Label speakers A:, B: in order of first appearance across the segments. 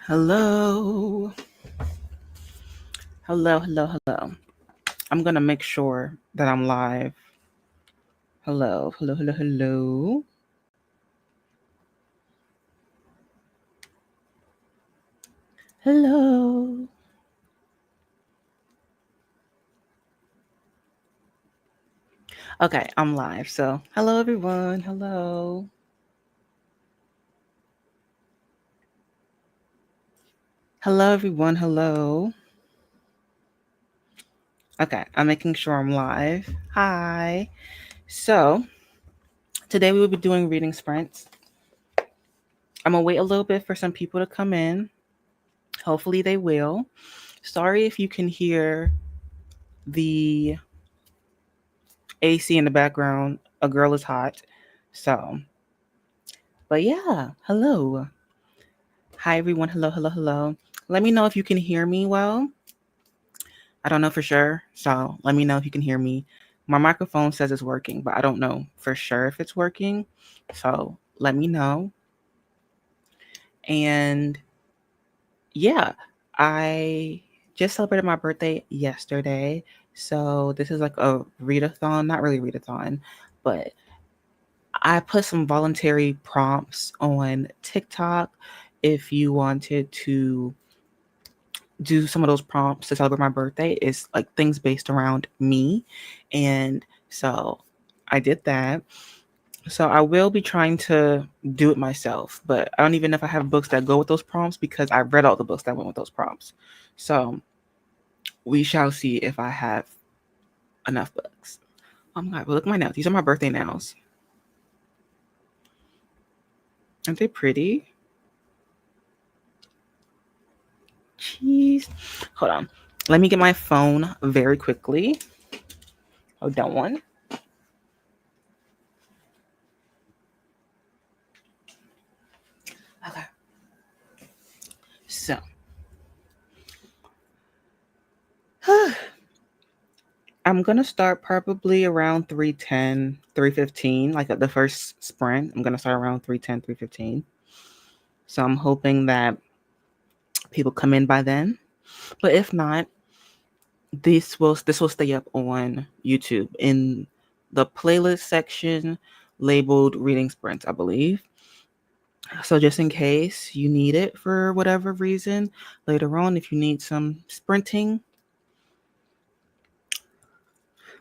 A: Hello. Hello. I'm going to make sure that I'm live. Hello. Hello. Okay, I'm live. So, hello, everyone. Hello. Hello, everyone. Hello. Okay, I'm making sure I'm live. Hi. So, today we will be doing reading sprints. I'm going to wait a little bit for some people to come in. Hopefully, they will. Sorry if you can hear the AC in the background. A girl is hot. So, but yeah, hello. Hi, everyone. Hello. Let me know if you can hear me well. I don't know for sure. So, let me know if you can hear me. My microphone says it's working, but I don't know for sure if it's working. So, let me know. And yeah, I just celebrated my birthday yesterday. So, this is like a readathon, not really readathon, but I put some voluntary prompts on TikTok if you wanted to do some of those prompts to celebrate my birthday. Is like things based around me. And so I did that. So I will be trying to do it myself, but I don't even know if I have books that go with those prompts because I read all the books that went with those prompts. So we shall see if I have enough books. Oh my God, look at my nails. These are my birthday nails. Aren't they pretty? Jeez. Hold on. Let me get my phone very quickly. Hold on one. Okay. So I'm going to start probably around 310, 315, like at the first sprint. I'm going to start around 310, 315. So I'm hoping that people come in by then. But if not, this will stay up on YouTube in the playlist section labeled reading sprints, I believe. So just in case you need it for whatever reason later on, if you need some sprinting,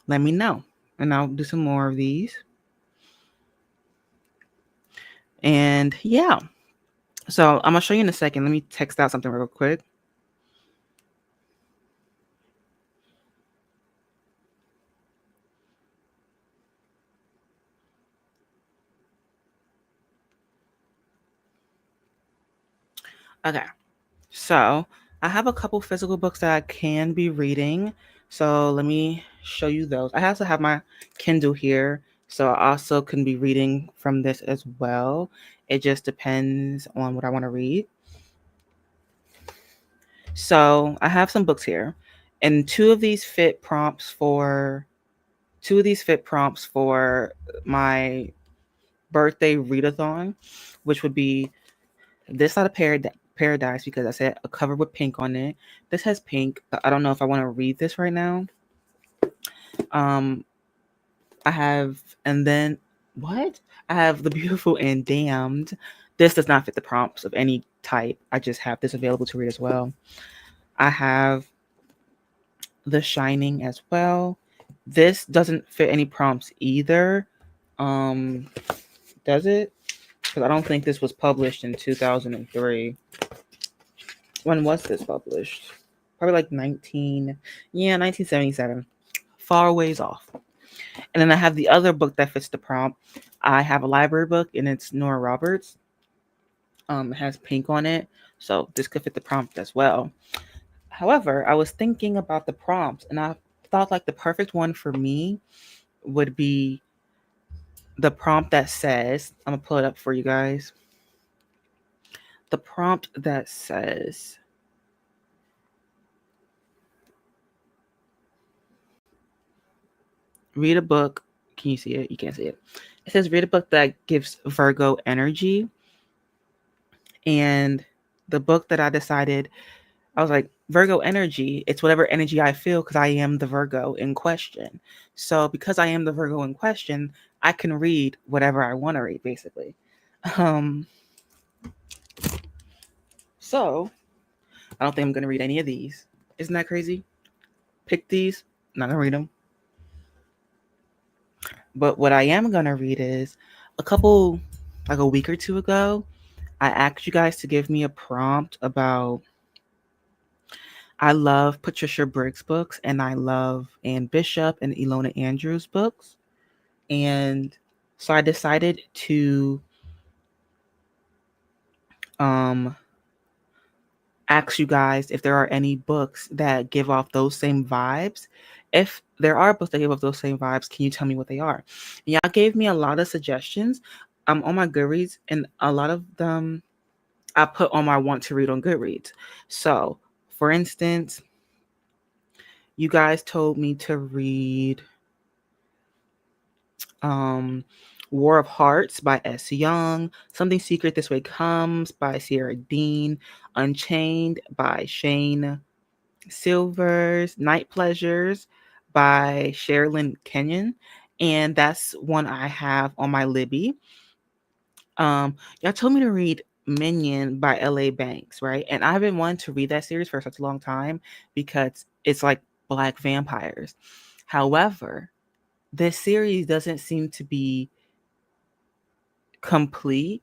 A: let me know and I'll do some more of these. And yeah, so I'm gonna show you in a second. Let me text out something real quick. Okay, so I have a couple physical books that I can be reading. So let me show you those. I also have my Kindle here, so I also can be reading from this as well. It just depends on what I want to read. So I have some books here, and two of these fit prompts for my birthday readathon, which would be This Side of Paradise, because I said a cover with pink on it. This has pink. I don't know if I want to read this right now. Um, I have, and then what? I have The Beautiful and Damned. This does not fit the prompts of any type. I just have this available to read as well. I have The Shining as well. This doesn't fit any prompts either. Does it? Because I don't think this was published in 2003. When was this published? Probably like 1977. Far ways off. And then I have the other book that fits the prompt. I have a library book and it's Nora Roberts. It has pink on it, so this could fit the prompt as well. However, I was thinking about the prompts and I thought like the perfect one for me would be the prompt that says, I'm gonna pull it up for you guys. The prompt that says, read a book. Can you see it? You can't see it. It says, read a book that gives Virgo energy. And the book that I decided, I was like, Virgo energy, it's whatever energy I feel because I am the Virgo in question. So because I am the Virgo in question, I can read whatever I want to read, basically. Um, so I don't think I'm gonna read any of these. Isn't that crazy? Pick these, not gonna read them. But what I am gonna read is a couple, like a week or two ago, I asked you guys to give me a prompt about. I love Patricia Briggs books, and I love Anne Bishop and Ilona Andrews books. And so I decided to um, ask you guys if there are any books that give off those same vibes. If there are books that give off those same vibes, can you tell me what they are? And y'all gave me a lot of suggestions on my Goodreads, and a lot of them I put on my want to read on Goodreads. So, for instance, you guys told me to read um, War of Hearts by S. Young, Something Secret This Way Comes by Sierra Dean, Unchained by Shane Silvers, Night Pleasures by Sherilyn Kenyon, and that's one I have on my Libby. Y'all told me to read Minion by L.A. Banks, right? And I've been wanting to read that series for such a long time because it's like black vampires. However, this series doesn't seem to be complete.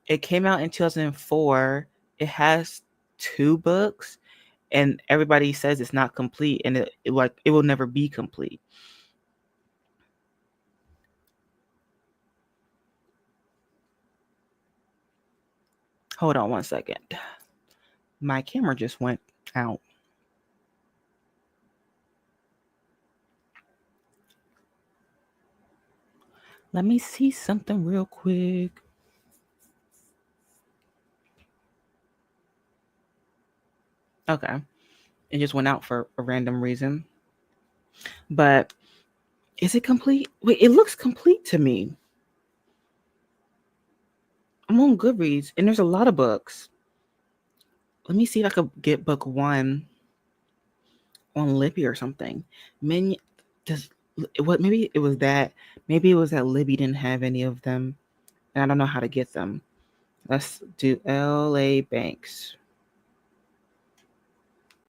A: It came out in 2004. It has two books, and everybody says it's not complete, and it will never be complete. Hold on one second. My camera just went out. Let me see something real quick. Okay. It just went out for a random reason. But is it complete? Wait, it looks complete to me. I'm on Goodreads and there's a lot of books. Let me see if I could get book one on Libby or something. Min does what maybe it was that Libby didn't have any of them and I don't know how to get them. Let's do L.A. Banks.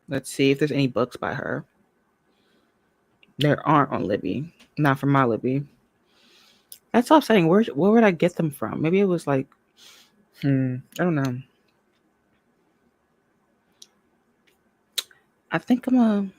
A: Let's see if there's any books by her. There aren't on Libby. Not from my Libby. That's all I'm saying. Where would I get them from? Maybe it was like, I don't know. I think I'm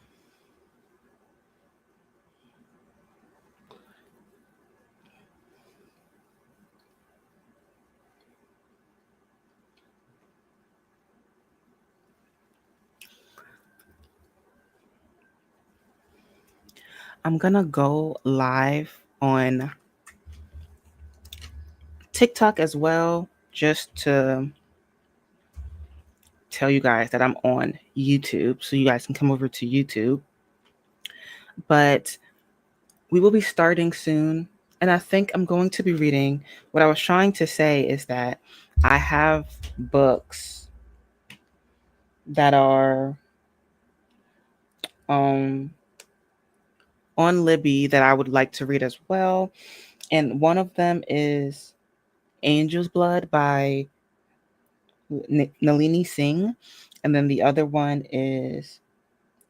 A: gonna go live on TikTok as well, just to tell you guys that I'm on YouTube, so you guys can come over to YouTube. But we will be starting soon, and I think I'm going to be reading. What I was trying to say is that I have books that are um, on Libby that I would like to read as well, and one of them is Angel's Blood by Nalini Singh, and then the other one is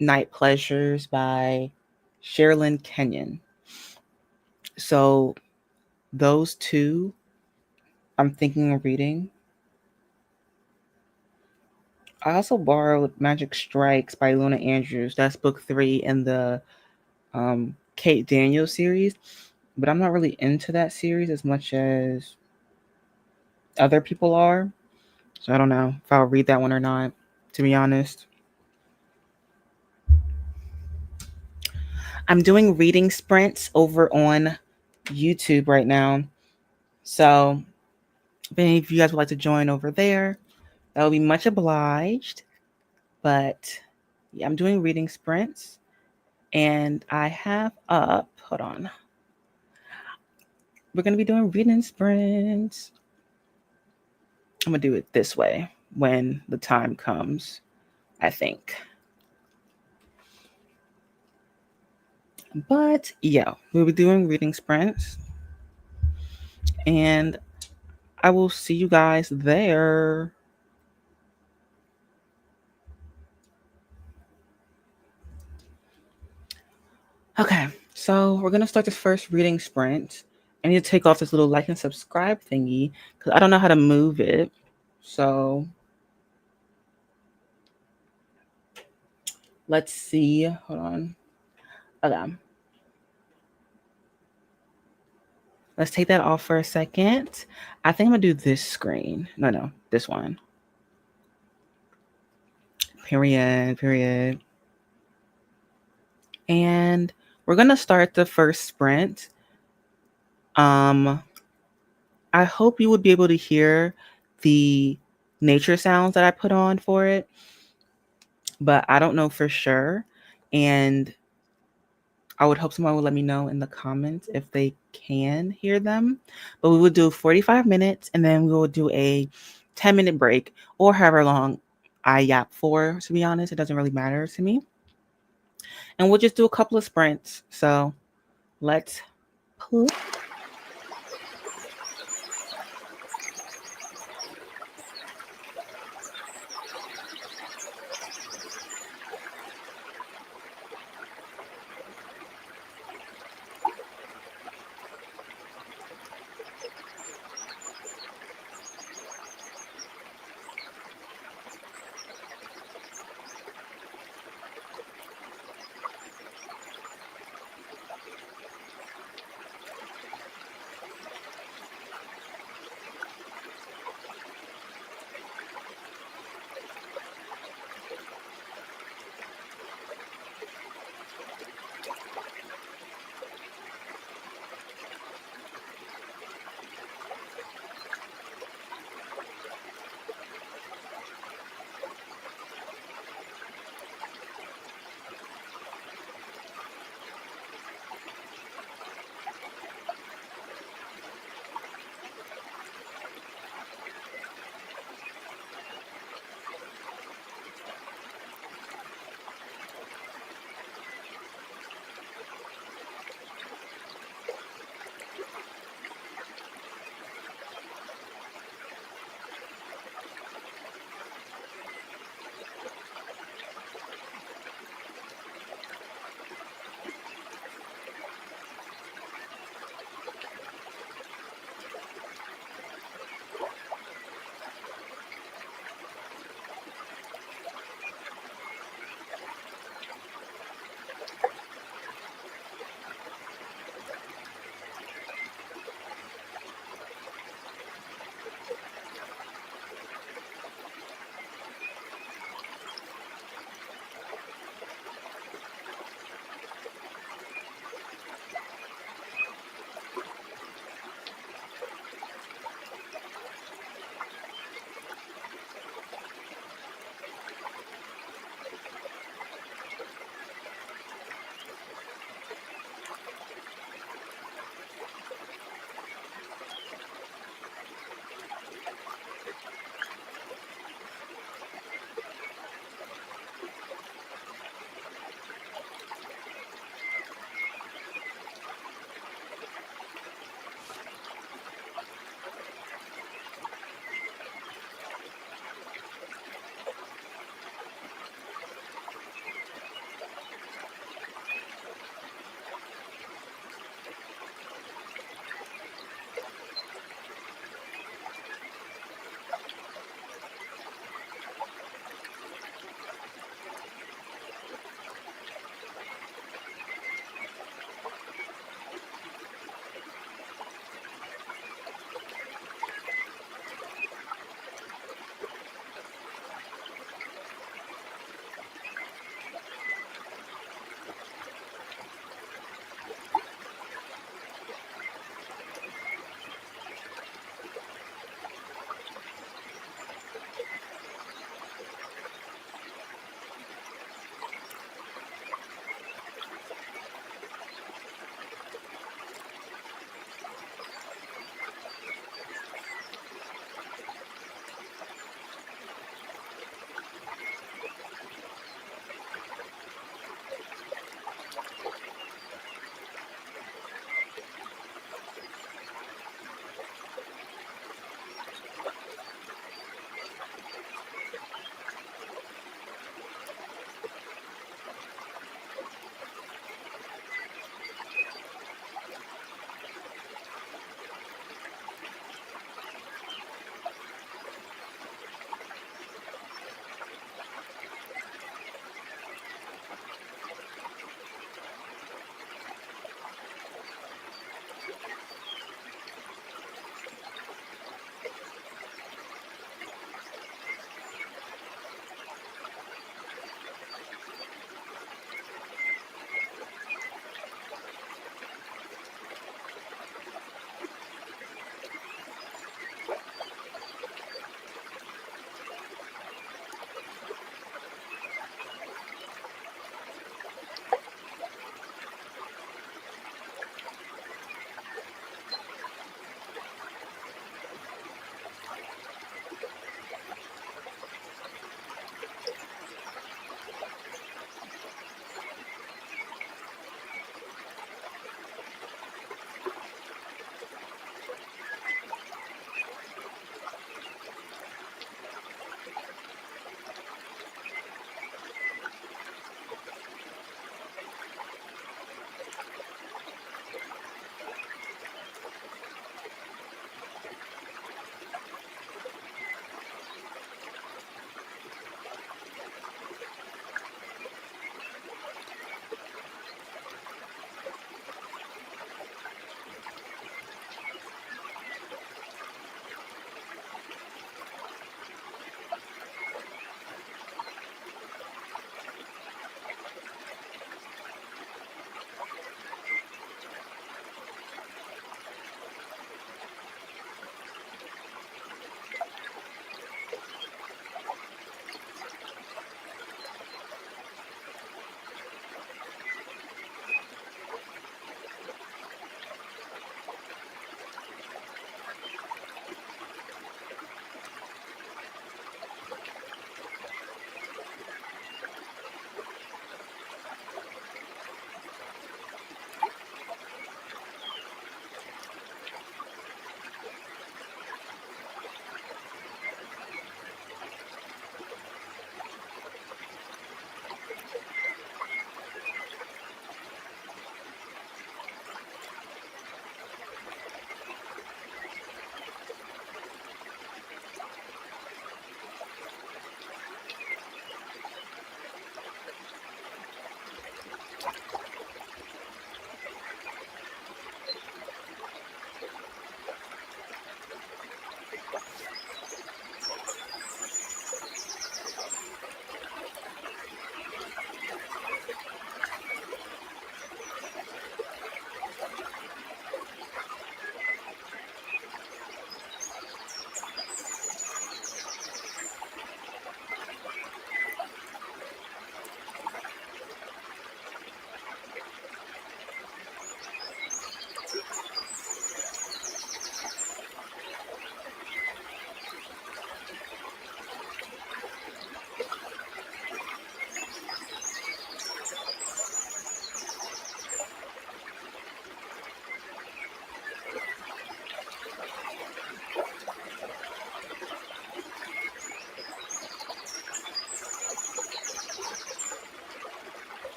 A: Night Pleasures by Sherilyn Kenyon. So those two I'm thinking of reading. I also borrowed Magic Strikes by Luna Andrews. That's book 3 in the Kate Daniels series. But I'm not really into that series as much as other people are. So I don't know if I'll read that one or not, to be honest. I'm doing reading sprints over on YouTube right now. So if any of you guys would like to join over there, that would be much obliged. But yeah, I'm doing reading sprints. And I have up, hold on. We're going to be doing reading sprints. I'm going to do it this way. when the time comes, I think. But yeah, we'll be doing reading sprints, and I will see you guys there. Okay, so we're gonna start this first reading sprint. I need to take off this little like and subscribe thingy because I don't know how to move it. So let's see. Hold on. Okay. Let's take that off for a second. I think I'm gonna do this screen. No, this one. Period. Period. And we're gonna start the first sprint. Um, I hope you would be able to hear the nature sounds that I put on for it, but I don't know for sure. And I would hope someone would let me know in the comments if they can hear them. But we would do 45 minutes and then we will do a 10-minute break or however long I yap for, to be honest. It doesn't really matter to me. And we'll just do a couple of sprints. So let's pull.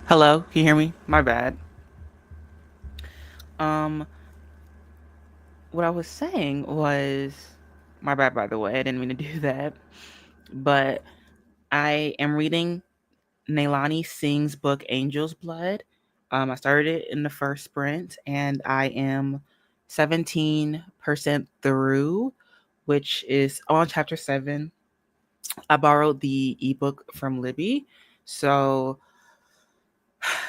A: Hello, can you hear me? My bad. Um, what I was saying was my bad. By the way, I didn't mean to do that, but I am reading Nailani Singh's book Angel's Blood. I started it in the first sprint, and I am 17% through, which is on chapter 7. I borrowed the ebook from Libby, so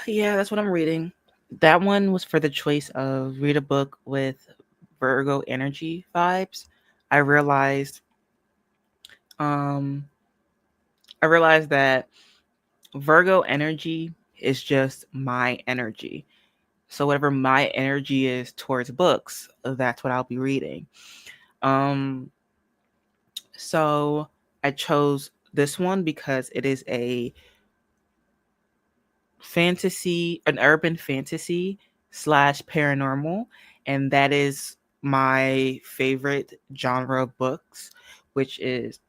A: yeah, that's what I'm reading. That one was for the choice of read a book with Virgo energy vibes. I realized um I realized that Virgo energy is just my energy. So whatever my energy is towards books, that's what I'll be reading. Um so I chose this one because it is a fantasy, an urban fantasy slash paranormal, and that is my favorite genre of books, which is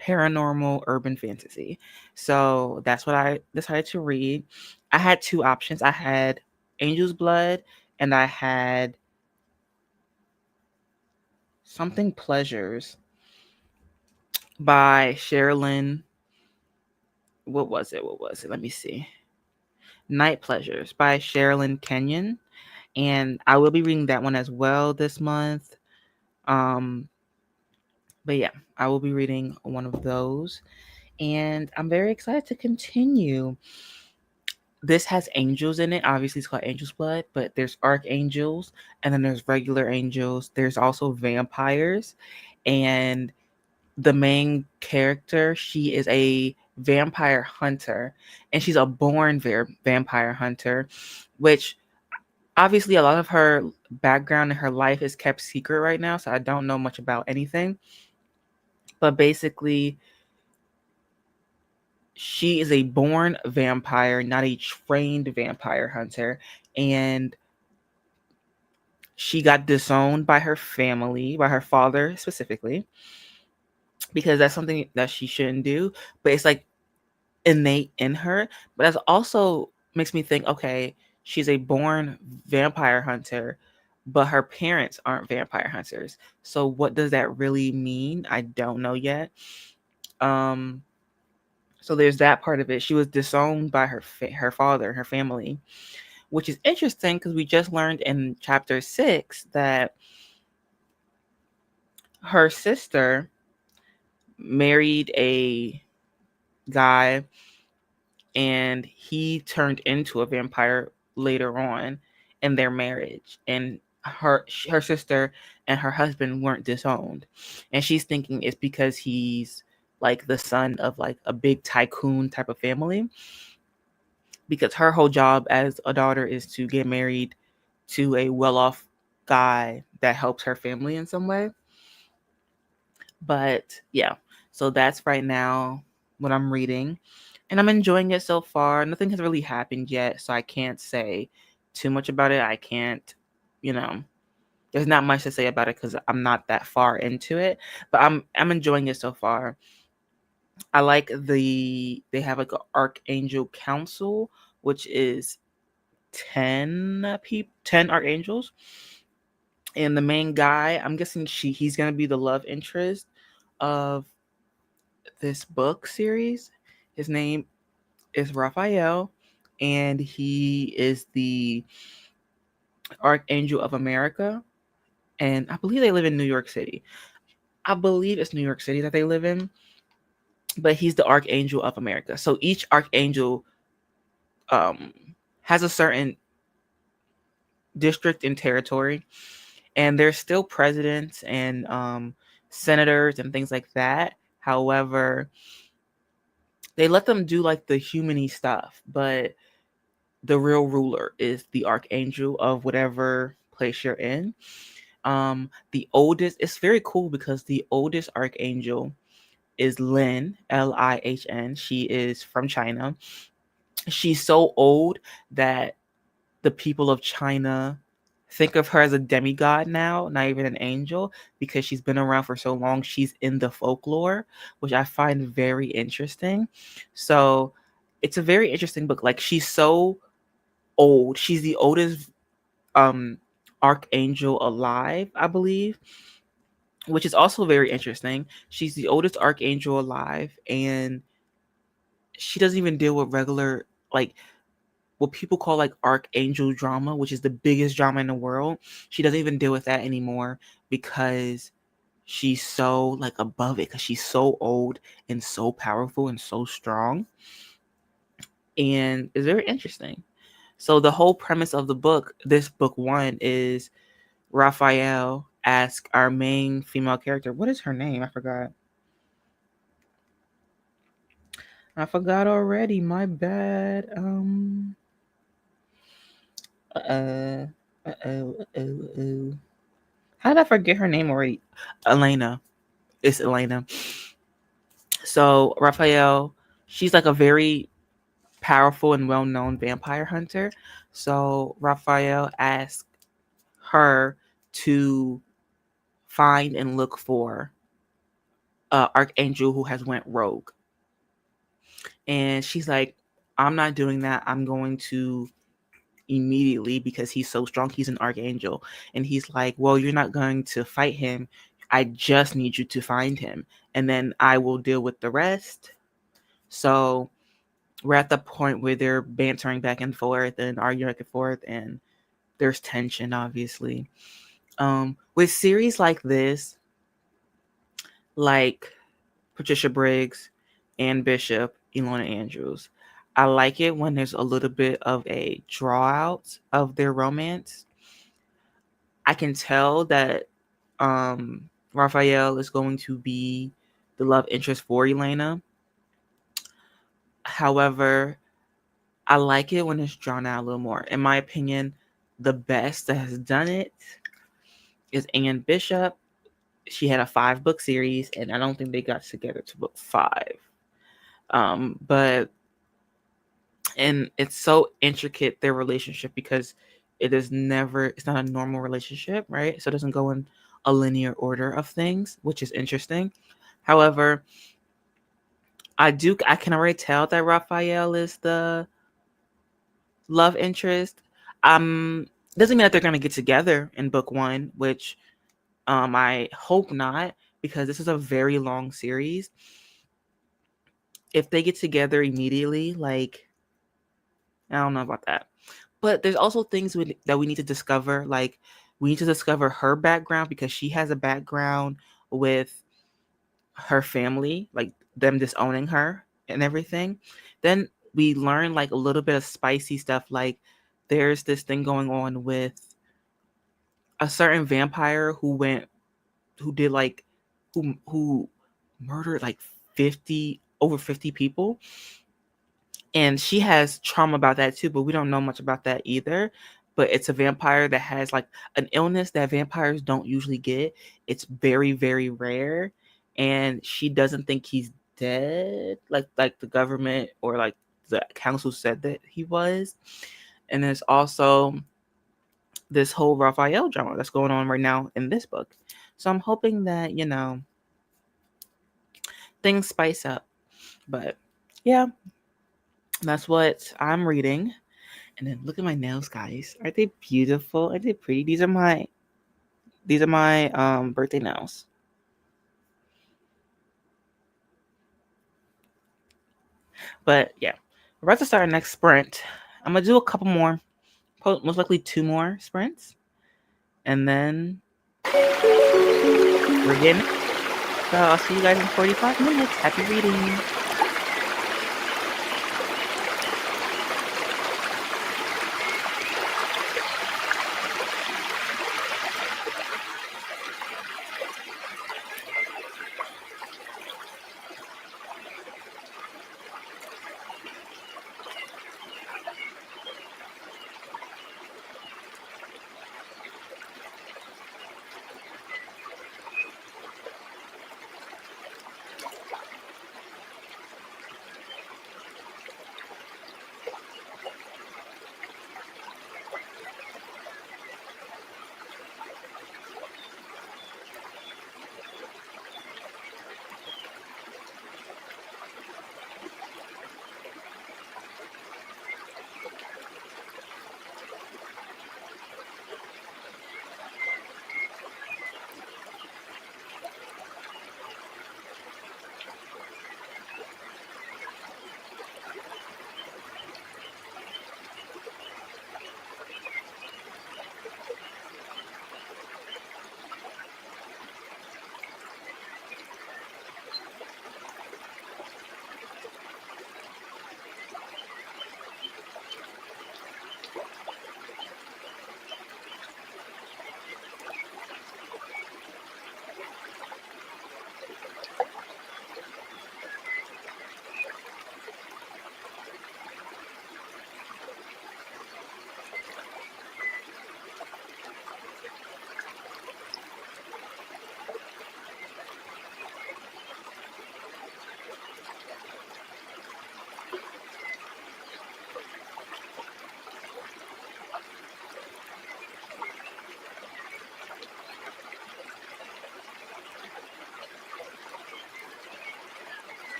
A: paranormal urban fantasy. So that's what I decided to read. I had two options. I had Angel's Blood and I had Something Pleasures by Sherilyn. What was it? What was it? Let me see. Night Pleasures by Sherilyn Kenyon. And I will be reading that one as well this month. Um, but yeah, I will be reading one of those, and I'm very excited to continue. This has angels in it. Obviously, it's called Angel's Blood, but there's archangels, and then there's regular angels. There's also vampires, and the main character, she is a vampire hunter, and she's a born vampire hunter, which obviously a lot of her background and her life is kept secret right now, so I don't know much about anything. But basically, she is a born vampire, not a trained vampire hunter, and she got disowned by her family, by her father specifically, because that's something that she shouldn't do. But it's like innate in her. But that also makes me think, okay, she's a born vampire hunter, but her parents aren't vampire hunters. So what does that really mean? I don't know yet. Um, so there's that part of it. She was disowned by her father and her family, which is interesting because we just learned in chapter 6 that her sister married a guy and he turned into a vampire later on in their marriage, and her sister and her husband weren't disowned, and she's thinking it's because he's like the son of like a big tycoon type of family, because her whole job as a daughter is to get married to a well-off guy that helps her family in some way. But yeah, so that's right now what I'm reading, and I'm enjoying it so far. Nothing has really happened yet, so I can't say too much about it. I can't, you know, there's not much to say about it because I'm not that far into it, but I'm enjoying it so far. I like they have like an Archangel Council, which is 10 archangels, and the main guy, I'm guessing he's gonna be the love interest of this book series. His name is Raphael, and he is the Archangel of America, and I believe they live in New York City. I believe it's New York City that they live in, but he's the Archangel of America. So each archangel um has a certain district and territory, and there's still presidents and senators and things like that. However, they let them do like the humany stuff, but the real ruler is the archangel of whatever place you're in. The oldest, it's very cool because the oldest archangel is Lin, Lihn. She is from China. She's so old that the people of China think of her as a demigod now, not even an angel, because she's been around for so long. She's in the folklore, which I find very interesting. So it's a very interesting book. Like she's so old. She's the oldest um archangel alive, I believe, which is also very interesting. She's the oldest archangel alive, and she doesn't even deal with regular, like, what people call like archangel drama, which is the biggest drama in the world. She doesn't even deal with that anymore because she's so like above it, because she's so old and so powerful and so strong. And it's very interesting. So the whole premise of the book, this book one, is Raphael asks our main female character, what is her name? I forgot already. My bad. Uh. Uh. How did I forget her name already? Elena. It's Elena. So Raphael, she's like a very powerful and well-known vampire hunter. So Raphael asked her to find and look for archangel who has went rogue, and she's like, I'm not doing that. I'm going to immediately, because he's so strong. He's an archangel. And he's like, well, you're not going to fight him. I just need you to find him, and then I will deal with the rest. So we're at the point where they're bantering back and forth and arguing back and forth, and there's tension, obviously. With series like this, like Patricia Briggs, Ann Bishop, Ilona Andrews, I like it when there's a little bit of a draw out of their romance. I can tell that Raphael is going to be the love interest for Elena. However, I like it when it's drawn out a little more. In my opinion, the best that has done it is Anne Bishop. She had a 5-book series, and I don't think they got together to book 5. But and it's so intricate, their relationship, because it's not a normal relationship, right? So it doesn't go in a linear order of things, which is interesting. However, I can already tell that Raphael is the love interest. Doesn't mean that they're gonna get together in book one, which I hope not, because this is a very long series. If they get together immediately, like, I don't know about that. But there's also things that we need to discover. Like, we need to discover her background, because she has a background with her family, like them disowning her and everything. Then we learn like a little bit of spicy stuff. Like, there's this thing going on with a certain vampire who did like, who murdered like 50 people, and she has trauma about that too, but we don't know much about that either. But it's a vampire that has like an illness that vampires don't usually get. It's very, very rare, and she doesn't think he's dead, like the government or like the council said that he was. And there's also this whole Raphael drama that's going on right now in this book. So I'm hoping that, things spice up. But yeah, that's what I'm reading. And then look at my nails, guys. Aren't they beautiful? Aren't they pretty? These are my birthday nails. But yeah, we're about to start our next sprint. I'm gonna do a couple more, most likely 2 more sprints, and then we're getting. So I'll see you guys in 45 minutes. Happy reading.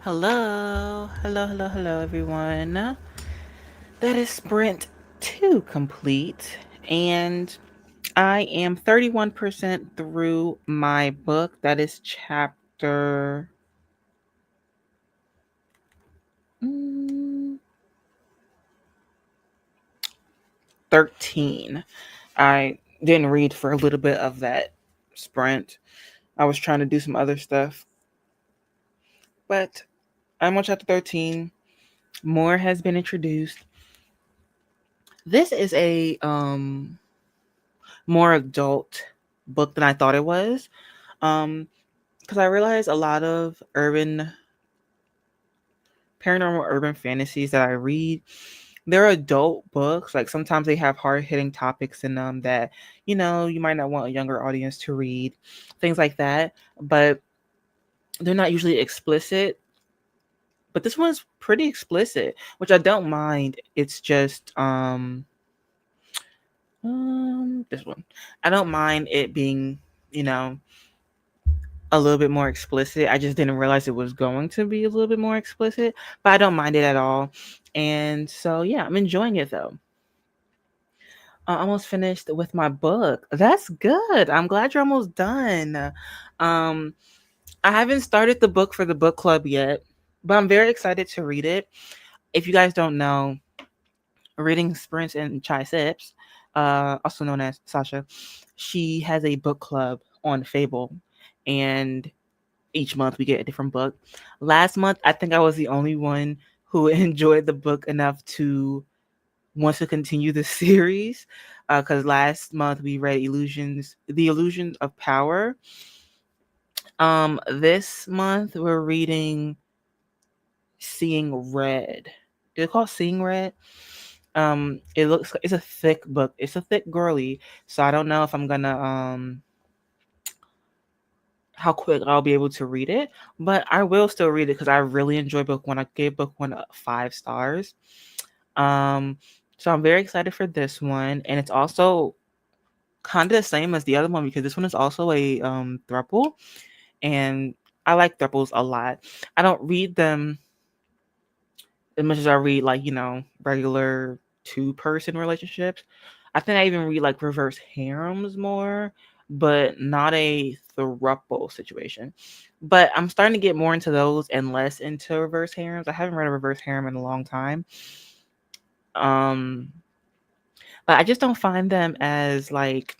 A: Hello, hello, hello, hello, everyone. That is sprint two complete, and I am 31% through my book. That is chapter 13. I didn't read for a little bit of that sprint. I was trying to do some other stuff, but I'm on chapter 13. More has been introduced. This is a more adult book than I thought it was. Um, because I realized a lot of paranormal urban fantasies that I read, they're adult books. Like sometimes they have hard hitting topics in them that, you might not want a younger audience to read, things like that. But they're not usually explicit. But this one's pretty explicit, which I don't mind. It's just this one. I don't mind it being, you know, a little bit more explicit. I just didn't realize it was going to be a little bit more explicit, but I don't mind it at all. And so, yeah, I'm enjoying it though. Almost finished with my book. That's good. I'm glad you're almost done. Um, I haven't started the book for the book club yet, but I'm very excited to read it. If you guys don't know, Reading Sprints and Chai Sips, also known as Sasha, she has a book club on Fable, and each month we get a different book. Last month, I think I was the only one who enjoyed the book enough to want to continue the series. Because last month we read The Illusions of Power. This month we're reading Seeing Red. Is it called Seeing Red? It's a thick book. It's a thick girly, so I don't know if I'm gonna how quick I'll be able to read it, but I will still read it because I really enjoy book one. I gave book one 5 stars. Um, so I'm very excited for this one, and it's also kind of the same as the other one because this one is also a throuple, and I like thruples a lot. I don't read them as much as I read like regular two-person relationships. I think I even read like reverse harems more, but not a throuple situation. But I'm starting to get more into those and less into reverse harems. I haven't read a reverse harem in a long time. Um, but I just don't find them as like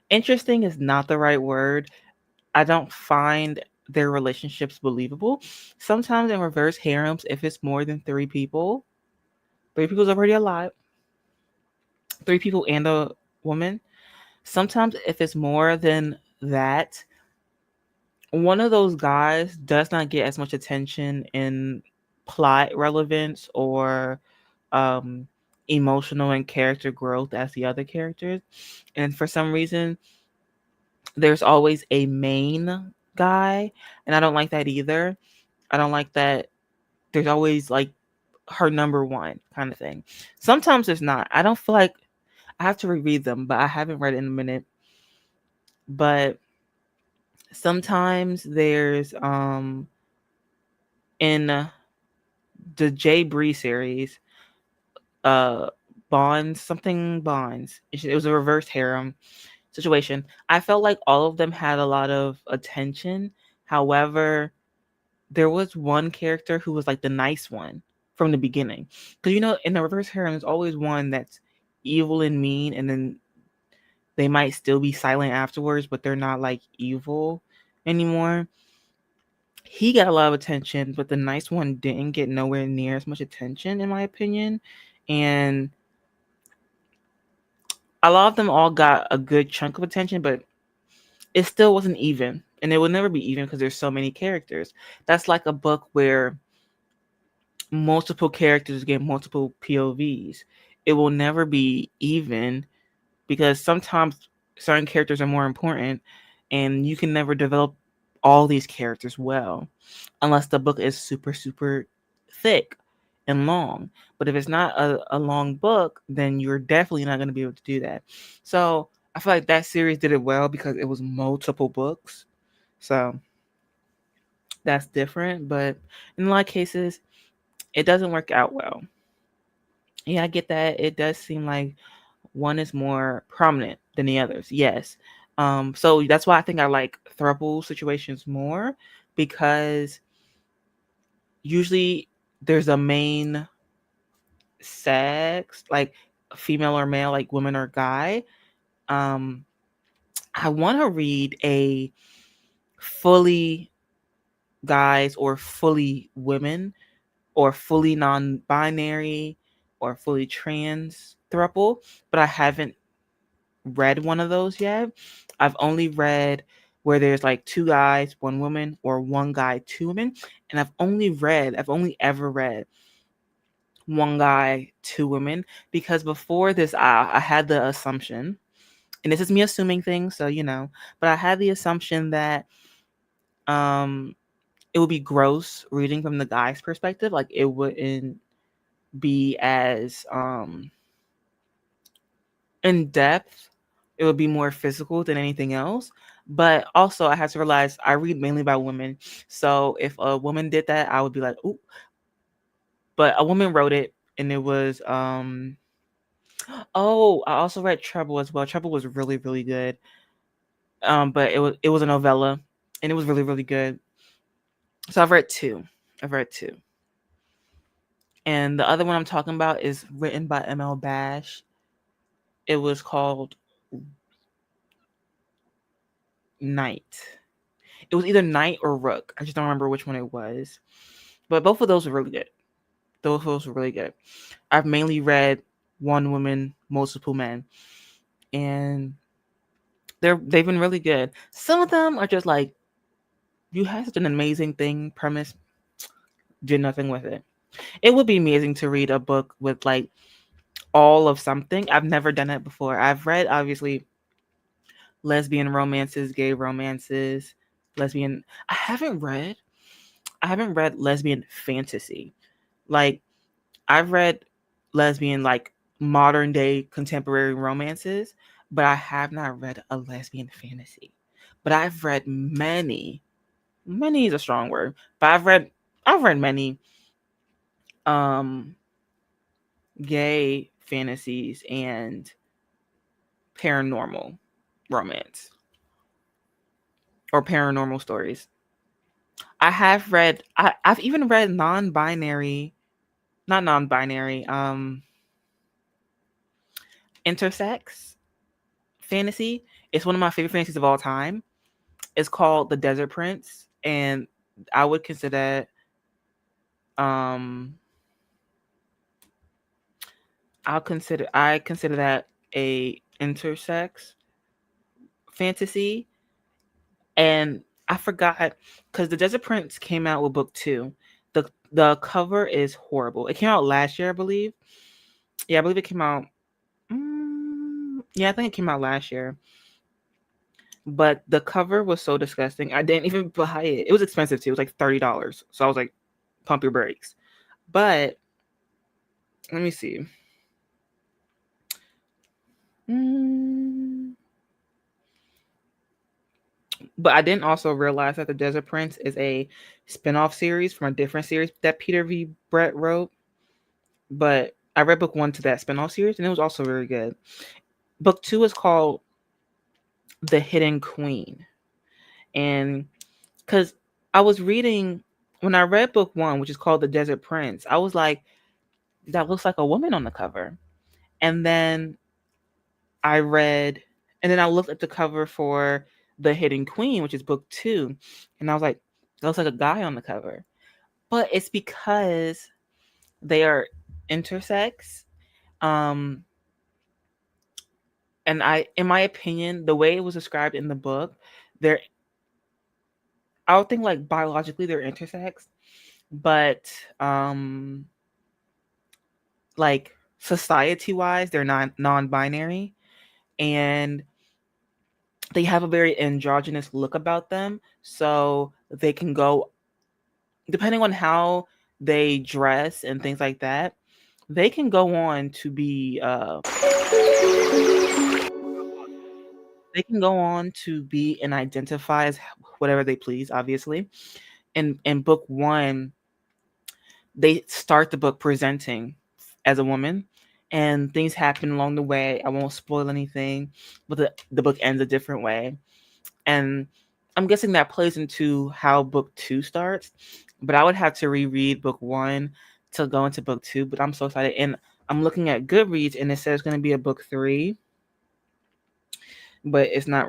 A: interesting is not the right word. I don't find their relationships believable. Sometimes in reverse harems, if it's more than three people is already a lot. 3 people and a woman. Sometimes if it's more than that, one of those guys does not get as much attention in plot relevance or um, emotional and character growth as the other characters. And for some reason, there's always a main guy, and I don't like that either. I don't like that there's always like her number one kind of thing. Sometimes there's not. I don't feel like I have to reread them, but I haven't read it in a minute. But sometimes there's in the J Bree series, uh Bonds, something Bonds. It was a reverse harem situation. I felt like all of them had a lot of attention. However, there was one character who was like the nice one from the beginning. Because in the reverse harem, there's always one that's evil and mean, and then they might still be silent afterwards, but they're not like evil anymore. He got a lot of attention, but the nice one didn't get nowhere near as much attention, in my opinion. And a lot of them all got a good chunk of attention, but it still wasn't even. And it will never be even because there's so many characters. That's like a book where multiple characters get multiple POVs. It will never be even because sometimes certain characters are more important and you can never develop all these characters well unless the book is super, super thick and long. But if it's not a long book, then you're definitely not going to be able to do that. So I feel like that series did it well because it was multiple books. So that's different. But in a lot of cases, it doesn't work out well. Yeah, I get that. It does seem like one is more prominent than the others. Yes. So that's why I think I like throuple situations more, because usually there's a main sex, like female or male, like woman or guy. Um, I want to read a fully guys or fully women or fully non-binary or fully trans throuple, but I haven't read one of those yet. I've only read where there's like two guys, one woman, or one guy, two women, and I've only ever read one guy, two women, because before this, I had the assumption, and this is me assuming things, so but I had the assumption that um it would be gross reading from the guy's perspective, like it wouldn't be as in depth. It would be more physical than anything else. But also, I had to realize I read mainly by women. So if a woman did that, I would be like, "Ooh!" But a woman wrote it, and it was Oh, I also read Trouble as well. Trouble was really, really good. But it was a novella, and it was really, really good. So I've read two. I've read two. And the other one I'm talking about is written by ML Bash. It was called Night. It was either Knight or Rook. I just don't remember which one it was. But both of those were really good. Those of those were really good. I've mainly read one woman, multiple men, and they've been really good. Some of them are just like, you had such an amazing thing premise, did nothing with it. It would be amazing to read a book with like all of something. I've never done it before. I've read obviously lesbian romances, gay romances, lesbian. I haven't read lesbian fantasy. Like I've read lesbian like modern day contemporary romances, but I have not read a lesbian fantasy. But I've read many, many is a strong word, but I've read many um gay fantasies and paranormal romance or paranormal stories. I've even read non-binary, not non-binary, intersex fantasy. It's one of my favorite fantasies of all time. It's called The Desert Prince, and I would consider um I consider that a intersex fantasy. And I forgot, because The Desert Prince came out with book two. The cover is horrible. It came out last year, I believe. Yeah, I believe it came out. Yeah, I think it came out last year. But the cover was so disgusting. I didn't even buy it. It was expensive too. It was like $30. So I was like, pump your brakes. But let me see. Mm, but I didn't also realize that The Desert Prince is a spin-off series from a different series that Peter V. Brett wrote. But I read book one to that spin-off series, and it was also very good. Book two is called The Hidden Queen. And because I was reading, when I read book one, which is called The Desert Prince, I was like, that looks like a woman on the cover. And then I read, and then I looked at the cover for The Hidden Queen, which is book two, and I was like, that looks like a guy on the cover. But it's because they are intersex. Um, and in my opinion, the way it was described in the book, they're, I would think like biologically they're intersex, but like society wise, they're not non-binary, and they have a very androgynous look about them. So they can go, depending on how they dress and things like that, they can go on to be they can go on to be and identify as whatever they please, obviously. in book one, they start the book presenting as a woman, and things happen along the way. I won't spoil anything, but the book ends a different way. And I'm guessing that plays into how book two starts. But I would have to reread book one to go into book two. But I'm so excited. And I'm looking at Goodreads and it says it's going to be a book three, but it's not,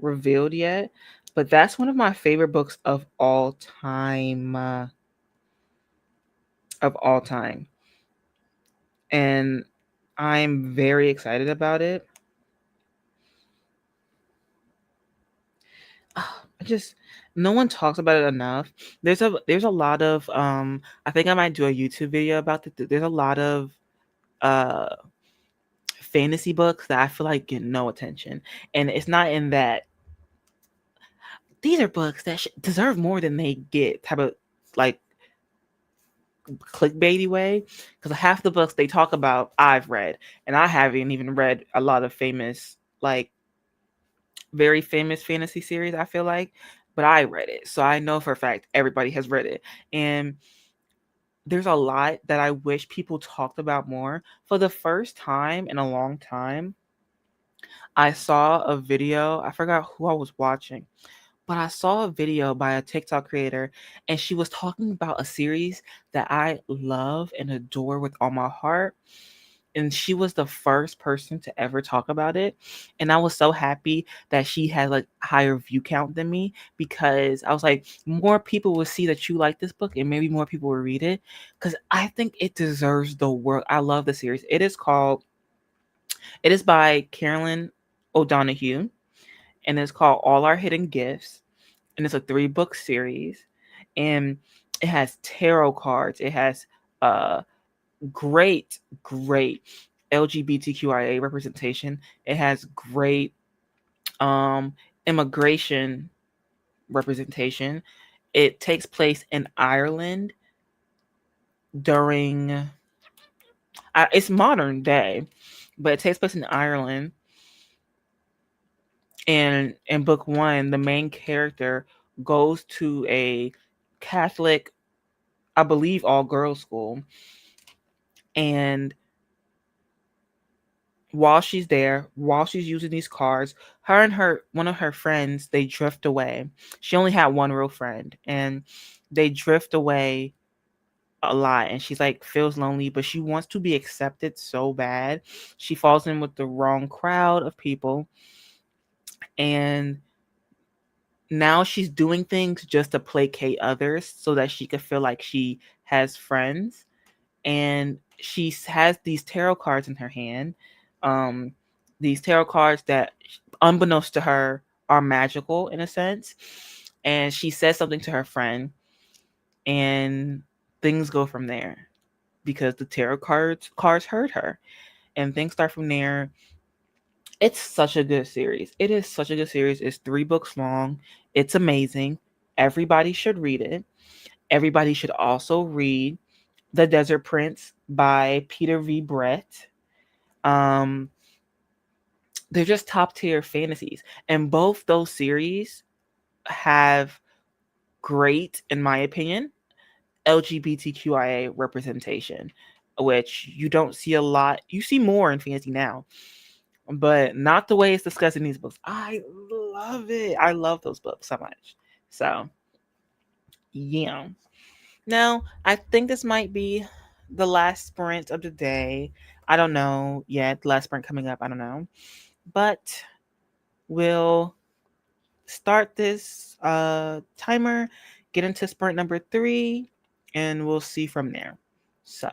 A: revealed yet. But that's one of my favorite books of all time. Of all time. And I'm very excited about it. I just no one talks about it enough. There's a lot of I think I might do a YouTube video about it. There's a lot of uh fantasy books that I feel like get no attention. And it's not in that these are books that deserve more than they get type of like clickbaity way, because half the books they talk about I've read, and I haven't even read a lot of famous, like very famous fantasy series, I feel like, but I read it. So I know for a fact everybody has read it. And there's a lot that I wish people talked about more. For the first time in a long time, I saw a video. I forgot who I was watching, but I saw a video by a TikTok creator, and she was talking about a series that I love and adore with all my heart. And she was the first person to ever talk about it. And I was so happy that she had like higher view count than me, because I was like, more people will see that you like this book and maybe more people will read it, because I think it deserves the work. I love the series. It is by Carolyn O'Donoghue, and it's called All Our Hidden Gifts. And it's a 3-book series. And it has tarot cards. It has great LGBTQIA representation. It has great immigration representation. It takes place in Ireland during it's modern day, but it takes place in Ireland. And in book one, the main character goes to a Catholic, I believe, all girls school. And while she's using these cards, her and one of her friends, they drift away. She only had one real friend, and they drift away a lot. And she's like feels lonely, but she wants to be accepted so bad. She falls in with the wrong crowd of people, and now she's doing things just to placate others so that she could feel like she has friends. And she has these tarot cards in her hand. Um, these tarot cards that, unbeknownst to her, are magical in a sense. And she says something to her friend, and things go from there because the tarot cards heard her, and things start from there. It's such a good series. It is such a good series. It's 3 books long. It's amazing. Everybody should read it. Everybody should also read The Desert Prince by Peter V. Brett. Um, they're just top tier fantasies. And both those series have great, in my opinion, LGBTQIA representation, which you don't see a lot. You see more in fantasy now, but not the way it's discussed in these books. I love it. I love those books so much. So, yeah. Now, I think this might be the last sprint of the day. I don't know yet. The last sprint coming up, I don't know. But we'll start this timer, get into sprint number 3, and we'll see from there. So,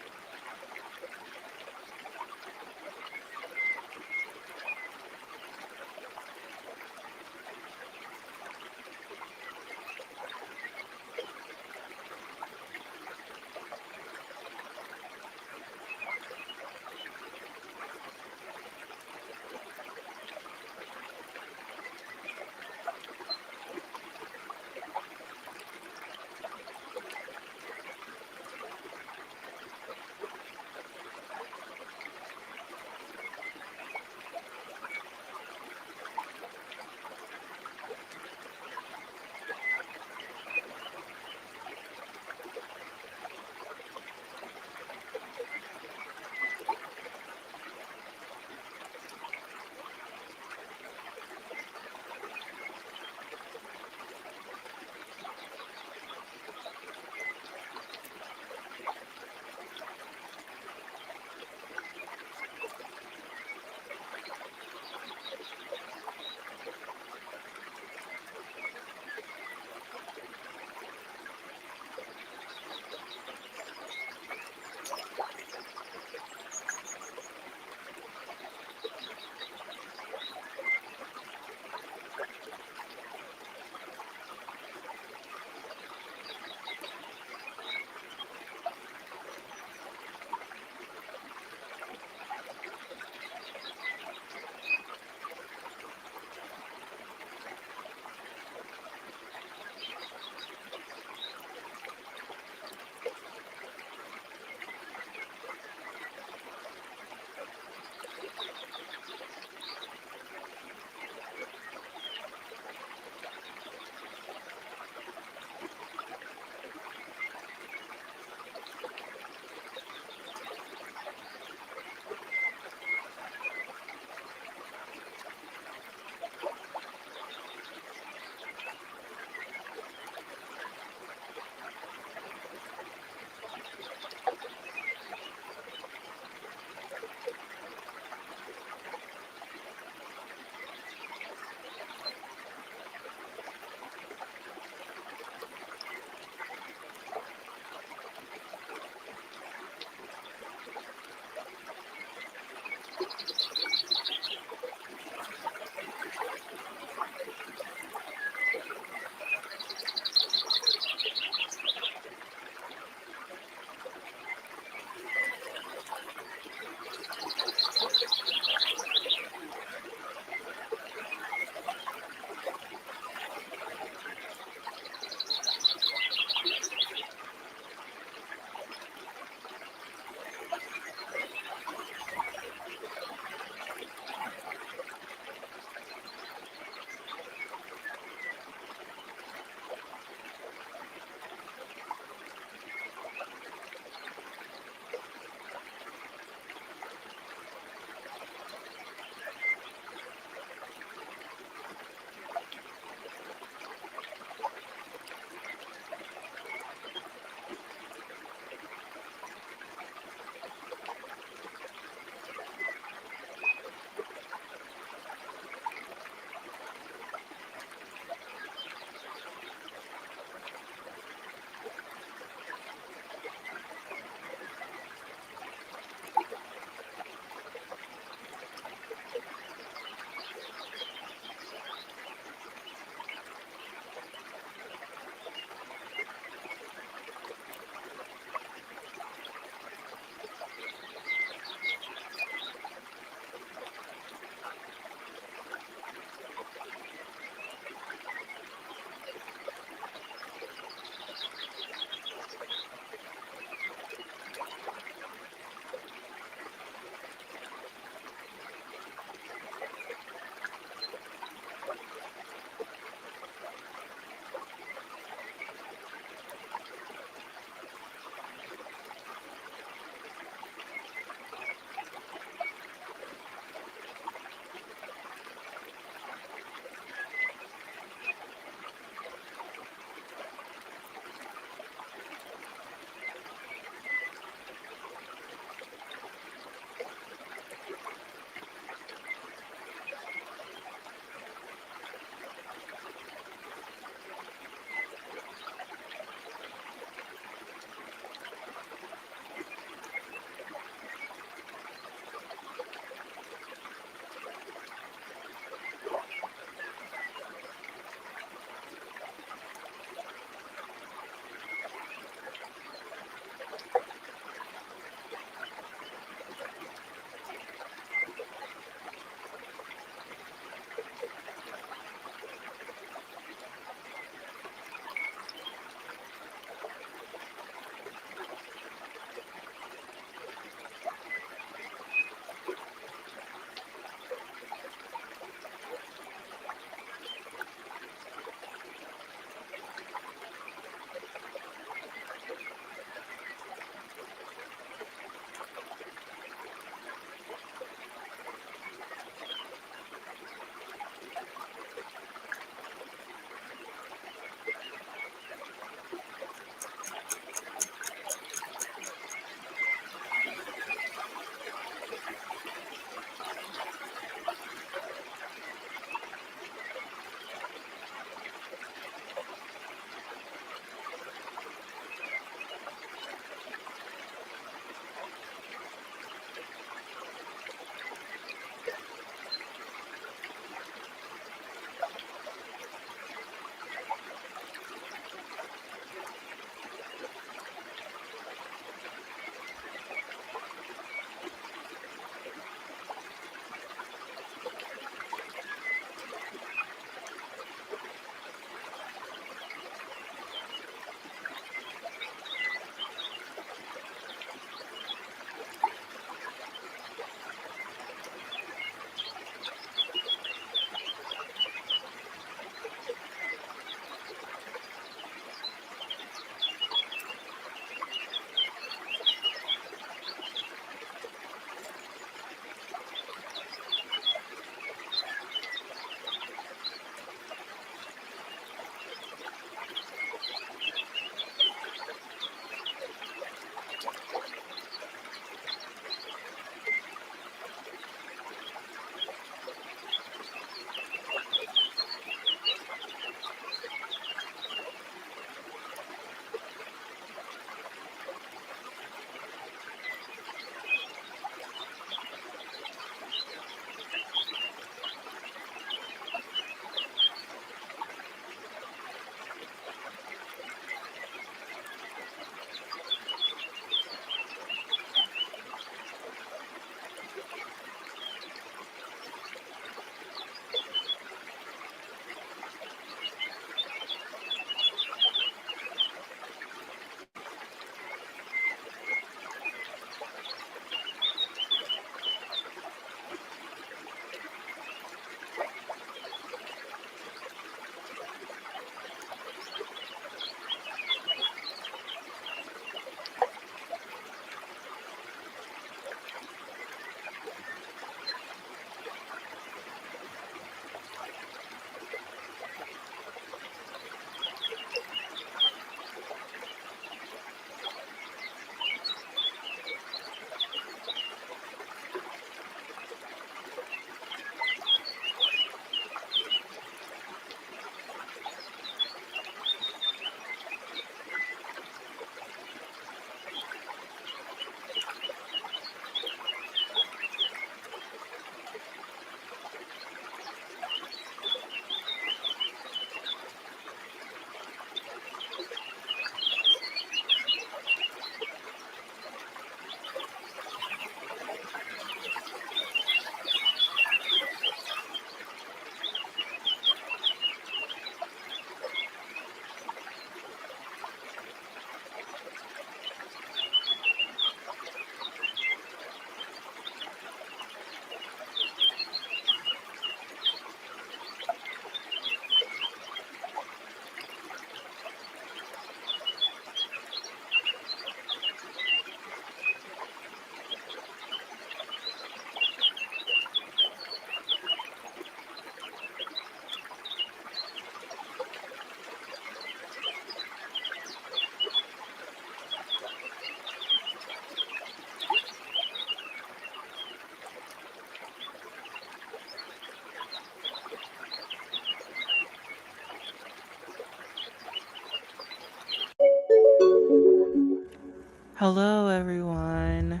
A: Hello, everyone.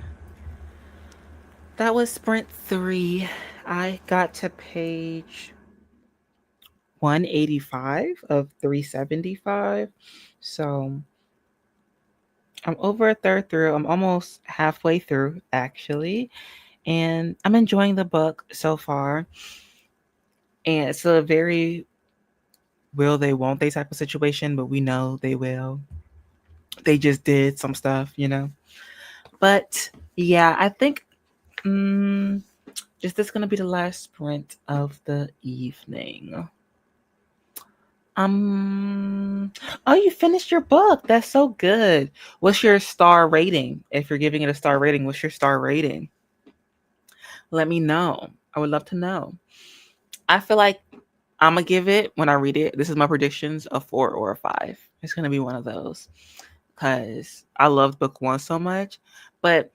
A: That was sprint 3. I got to page 185 of 375. So I'm over a third through. I'm almost halfway through, actually. And I'm enjoying the book so far. And it's a very will they, won't they type of situation, but we know they will. They just did some stuff, you know. But yeah, I think is this going to be the last sprint of the evening? Um, oh, you finished your book. That's so good. What's your star rating? If you're giving it a star rating, what's your star rating? Let me know. I would love to know. I feel like I'm gonna give it when I read it. This is my predictions, a 4 or a 5. It's gonna be one of those because I loved book one so much, but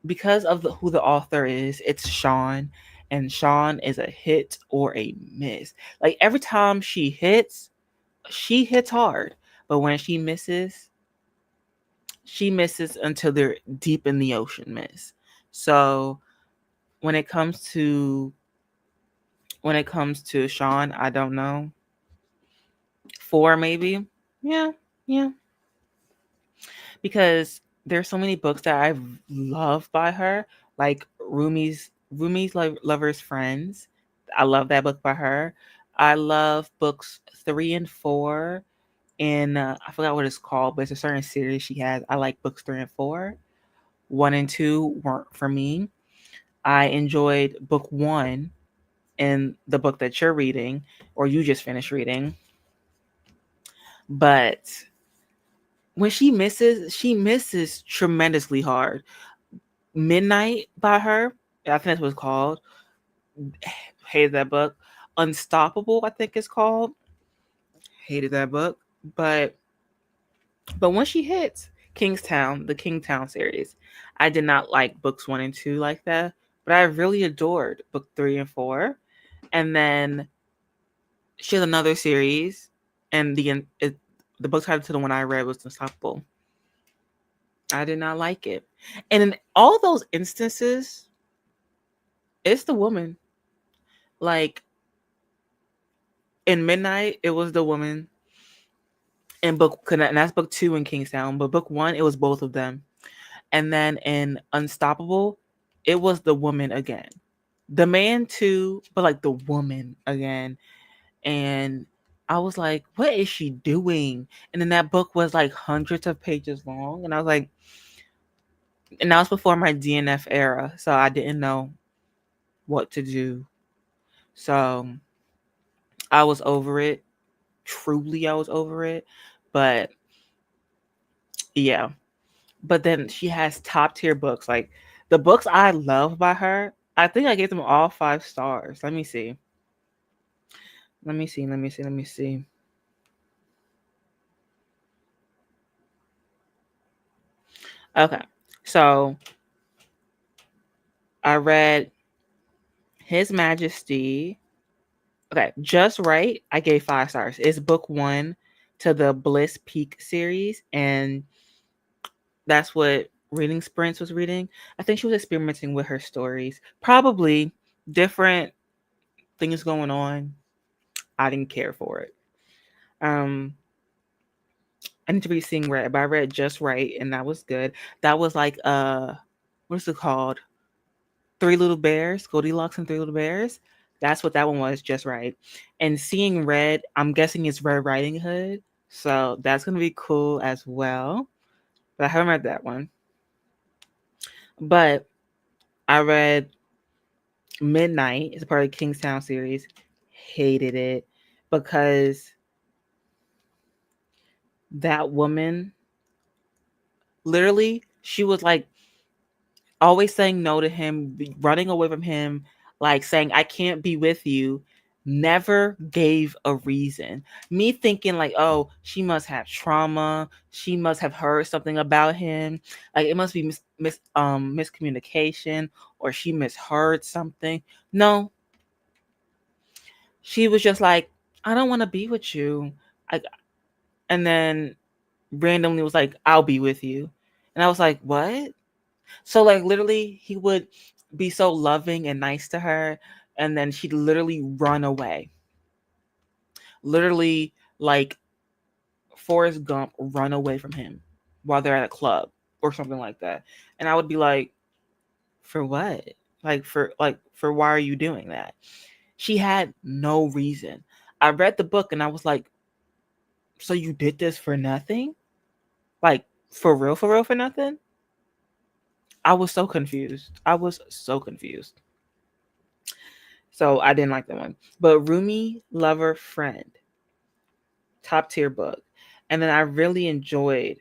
A: because of who the author is, it's Sean, and Sean is a hit or a miss. Like every time she hits hard, but when she misses until they're deep in the ocean miss. So when it comes to Sean, I don't know. 4 maybe. Yeah, yeah. Because there's so many books that I've loved by her, like Rumi's Lover's Friends. I love that book by her. I love books 3 and 4 in I forgot what it's called, but it's a certain series she has. I like books 3 and 4. 1 and 2 weren't for me. I enjoyed book 1 in the book that you're reading or you just finished reading. But when she misses tremendously hard. Midnight by her, I think that's what it's called. Hated that book. Unstoppable, I think it's called. Hated that book. But when she hits Kingstown, the Kingstown series, I did not like books 1 and 2 like that. But I really adored book 3 and 4. And then she has another series, and the book title to the one I read was Unstoppable. I did not like it. And in all those instances, it's the woman. Like in Midnight, it was the woman. And that's book 2 in Kingstown. But book 1, it was both of them. And then in Unstoppable, it was the woman again. The man too, but like the woman again. And I was like, what is she doing? And then that book was like hundreds of pages long. And I was like, and that was before my DNF era. So I didn't know what to do. So I was over it. Truly, I was over it. But yeah. But then she has top tier books. Like the books I love by her, I think I gave them all 5 stars. Let me see. Let me see. Let me see. Let me see. Okay. So I read His Majesty. Okay. Just Right. I gave 5 stars. It's book 1 to the Bliss Peak series. And that's what Reading Sprints was reading. I think she was experimenting with her stories. Probably different things going on. I didn't care for it. Um, I need to read Seeing Red, but I read Just Right, and that was good. That was like what is it called? Three Little Bears, Goldilocks and Three Little Bears. That's what that one was, Just Right. And Seeing Red, I'm guessing it's Red Riding Hood, so that's gonna be cool as well. But I haven't read that one. But I read Midnight. It's a part of the Kingstown series. Hated it because that woman, literally, she was like always saying no to him, running away from him, like saying, I can't be with you, never gave a reason. Me thinking, like, oh, she must have trauma. She must have heard something about him. Like, it must be miscommunication or she misheard something. No, she was just like, I don't want to be with you. I, and then randomly was like, I'll be with you. And I was like, what? So like literally he would be so loving and nice to her, and then she'd literally run away. Literally like Forrest Gump run away from him while they're at a club or something like that. And I would be like, for what? Like for why are you doing that? She had no reason. I read the book and I was like, so you did this for nothing? Like for real for nothing? I was so confused. I was so confused. So I didn't like that one. But Rumi Lover Friend, top tier book. And then I really enjoyed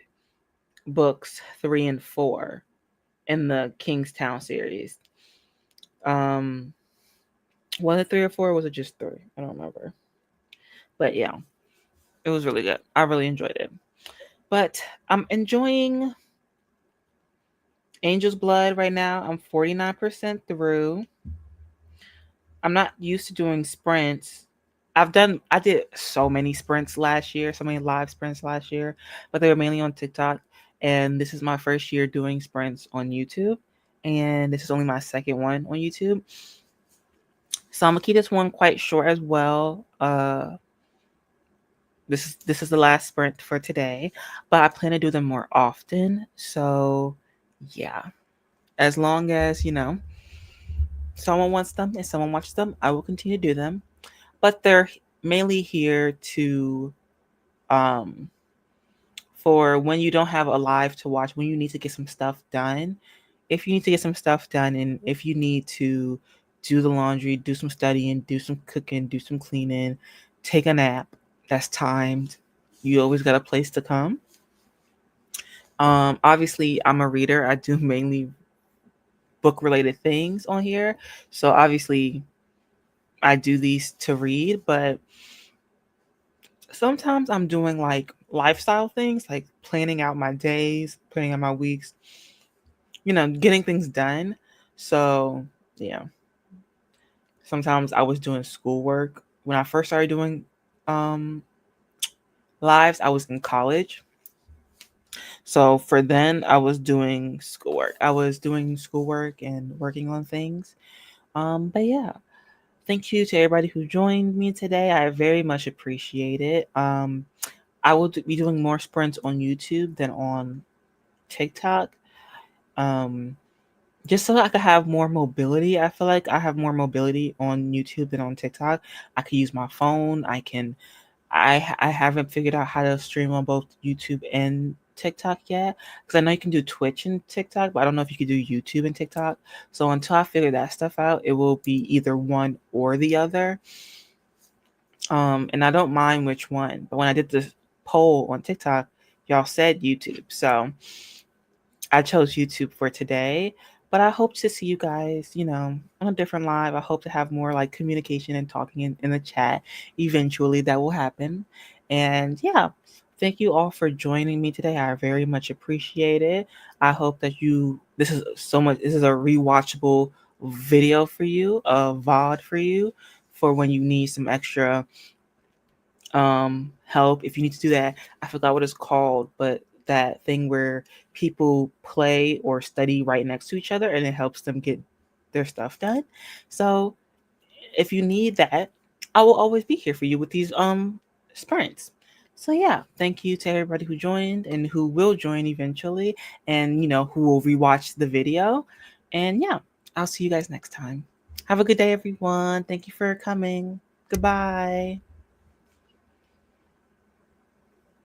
A: books 3 and 4 in the Kingstown series. Um, was it 3 or 4? Or was it just 3? I don't remember. But yeah, it was really good. I really enjoyed it. But I'm enjoying Angel's Blood right now. I'm 49% through. I'm not used to doing sprints. I did so many sprints last year, so many live sprints last year, but they were mainly on TikTok. And this is my first year doing sprints on YouTube. And this is only my second one on YouTube. So I'm gonna keep this one quite short as well. This is the last sprint for today, but I plan to do them more often. So yeah, as long as someone wants them and someone watches them, I will continue to do them. But they're mainly here to um for when you don't have a live to watch, when you need to get some stuff done. If you need to get some stuff done, and if you need to do the laundry, do some studying, do some cooking, do some cleaning, take a nap that's timed, you always got a place to come. Obviously, I'm a reader. I do mainly book related things on here. So obviously, I do these to read, but sometimes I'm doing like lifestyle things, like planning out my days, planning out my weeks, getting things done. So, yeah. Sometimes I was doing schoolwork. When I first started doing um lives, I was in college. So for then I was doing schoolwork. I was doing schoolwork and working on things. But yeah. Thank you to everybody who joined me today. I very much appreciate it. I will be doing more sprints on YouTube than on TikTok. Um, just so I could have more mobility. I feel like I have more mobility on YouTube than on TikTok. I could use my phone. I haven't figured out how to stream on both YouTube and TikTok yet, because I know you can do Twitch and TikTok, but I don't know if you could do YouTube and TikTok. So until I figure that stuff out, it will be either one or the other. And I don't mind which one, but when I did the poll on TikTok, y'all said YouTube. So I chose YouTube for today, but I hope to see you guys, on a different live. I hope to have more like communication and talking in the chat. Eventually, that will happen. And yeah, thank you all for joining me today. I very much appreciate it. I hope that this is a rewatchable video for you, a VOD for you, for when you need some extra help. If you need to do that, I forgot what it's called, but that thing where people play or study right next to each other and it helps them get their stuff done. So if you need that, I will always be here for you with these sprints. So yeah, thank you to everybody who joined and who will join eventually, and who will rewatch the video. And yeah, I'll see you guys next time. Have a good day, everyone. Thank you for coming. Goodbye.